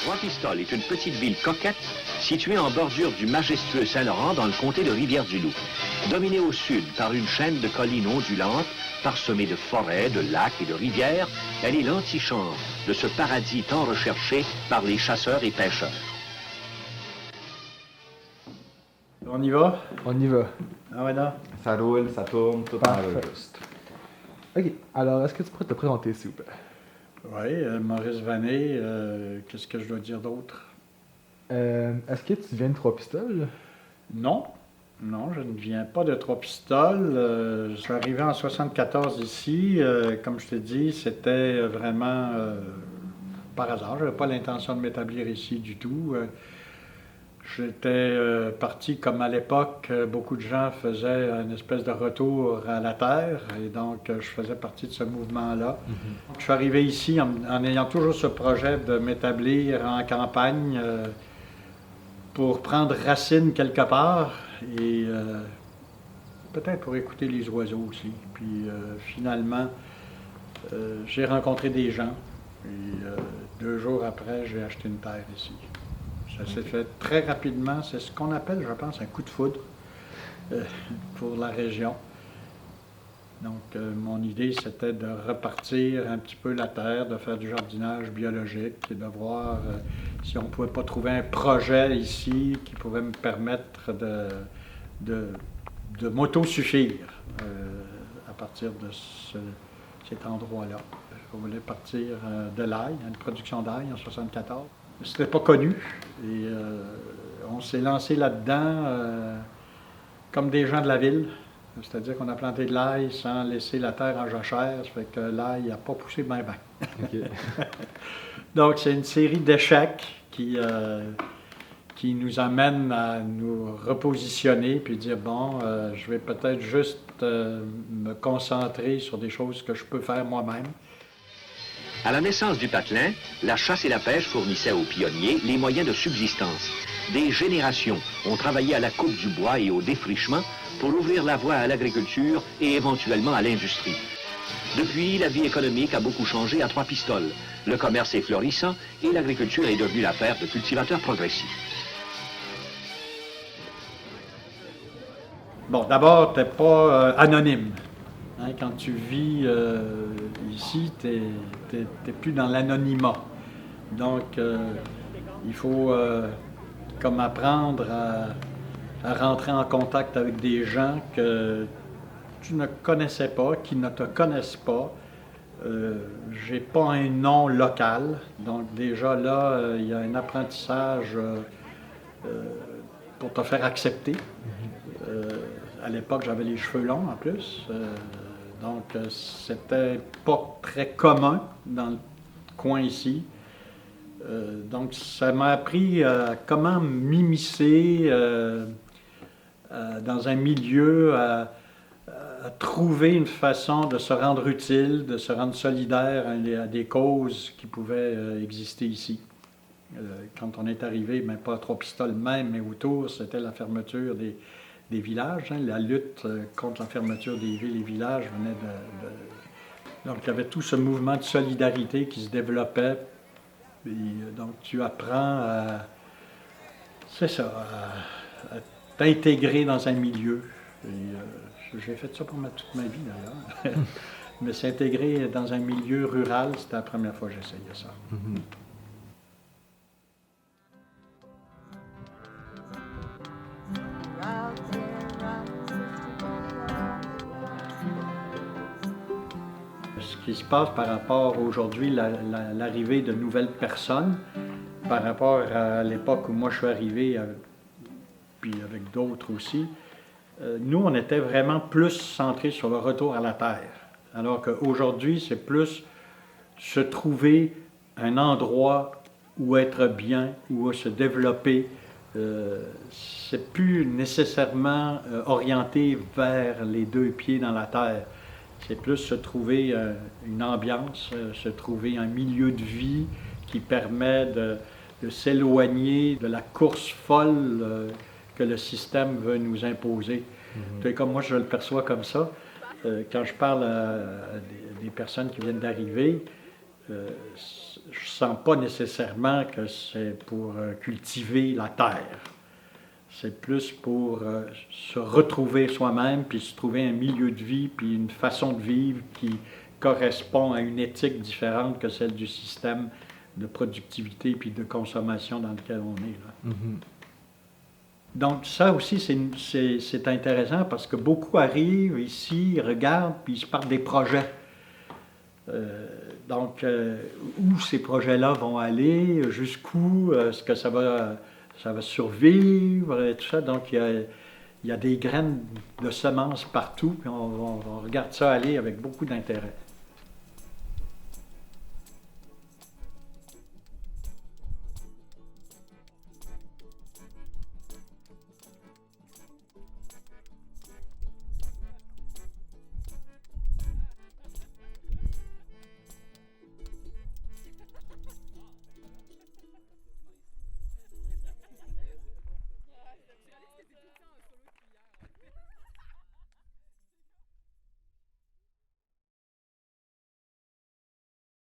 Trois-Pistoles est une petite ville coquette située en bordure du majestueux Saint-Laurent dans le comté de Rivière-du-Loup. Dominée au sud par une chaîne de collines ondulantes, parsemée de forêts, de lacs et de rivières, elle est l'antichambre de ce paradis tant recherché par les chasseurs et pêcheurs. On y va? On y va. Ah ouais, non? Ça roule, ça tourne, tout enregistre. OK. Alors, est-ce que tu pourrais te présenter, s'il vous plaît? Oui, Maurice Vanet, qu'est-ce que je dois dire d'autre? Est-ce que tu viens de Trois-Pistoles? Non, non, je ne viens pas de Trois-Pistoles. Je suis arrivé en 1974 ici. Comme je t'ai dit, c'était vraiment par hasard. Je n'avais pas l'intention de m'établir ici du tout. J'étais parti comme à l'époque, beaucoup de gens faisaient une espèce de retour à la terre et donc je faisais partie de ce mouvement-là. Je suis arrivé ici en ayant toujours ce projet de m'établir en campagne pour prendre racine quelque part et peut-être pour écouter les oiseaux aussi. Puis finalement, j'ai rencontré des gens et 2 jours après, j'ai acheté une terre ici. Ça s'est fait très rapidement. C'est ce qu'on appelle, je pense, un coup de foudre pour la région. Donc, mon idée, c'était de repartir un petit peu la terre, de faire du jardinage biologique et de voir si on ne pouvait pas trouver un projet ici qui pouvait me permettre de m'autosuffire à partir de cet endroit-là. Je voulais partir de l'ail, une production d'ail en 1974. C'était pas connu et on s'est lancé là-dedans comme des gens de la ville. C'est-à-dire qu'on a planté de l'ail sans laisser la terre en jachère, ça fait que l'ail n'a pas poussé bien. Okay. Donc c'est une série d'échecs qui nous amène à nous repositionner puis dire bon, je vais peut-être juste me concentrer sur des choses que je peux faire moi-même. À la naissance du patelin, la chasse et la pêche fournissaient aux pionniers les moyens de subsistance. Des générations ont travaillé à la coupe du bois et au défrichement pour ouvrir la voie à l'agriculture et éventuellement à l'industrie. Depuis, la vie économique a beaucoup changé à Trois-Pistoles. Le commerce est florissant et l'agriculture est devenue l'affaire de cultivateurs progressifs. Bon, d'abord, tu n'es pas anonyme. Hein, quand tu vis ici, tu n'es plus dans l'anonymat. Donc, il faut comme apprendre à rentrer en contact avec des gens que tu ne connaissais pas, qui ne te connaissent pas. J'ai pas un nom local, donc déjà là, il y a un apprentissage pour te faire accepter. À l'époque, j'avais les cheveux longs en plus. Donc, c'était pas très commun dans le coin ici. Donc, ça m'a appris comment m'immiscer dans un milieu, à trouver une façon de se rendre utile, de se rendre solidaire à des causes qui pouvaient exister ici. Quand on est arrivé, même pas à Trois-Pistoles même, mais autour, c'était la fermeture des villages. Hein, la lutte contre la fermeture des villes et villages venait Donc, il y avait tout ce mouvement de solidarité qui se développait. Et, donc, tu apprends à t'intégrer dans un milieu. Et, j'ai fait ça pour toute ma vie, d'ailleurs. Mais s'intégrer dans un milieu rural, c'était la première fois que j'essayais ça. Mm-hmm. Ce qui se passe par rapport aujourd'hui, l'arrivée de nouvelles personnes, par rapport à l'époque où moi je suis arrivé, puis avec d'autres aussi, nous on était vraiment plus centrés sur le retour à la terre. Alors qu'aujourd'hui, c'est plus se trouver un endroit où être bien, où se développer. C'est plus nécessairement orienté vers les 2 pieds dans la terre. C'est plus se trouver une ambiance, se trouver un milieu de vie qui permet de s'éloigner de la course folle que le système veut nous imposer. Mm-hmm. Comme moi, je le perçois comme ça. Quand je parle à des personnes qui viennent d'arriver, je ne sens pas nécessairement que c'est pour cultiver la terre. C'est plus pour se retrouver soi-même, puis se trouver un milieu de vie, puis une façon de vivre qui correspond à une éthique différente que celle du système de productivité puis de consommation dans lequel on est. Là. Mhm. Donc ça aussi, c'est intéressant parce que beaucoup arrivent ici, regardent, puis ils se parlent des projets. Donc, où ces projets-là vont aller, jusqu'où est-ce que ça va survivre, et tout ça. Donc, il y a des graines de semences partout, puis on regarde ça aller avec beaucoup d'intérêt.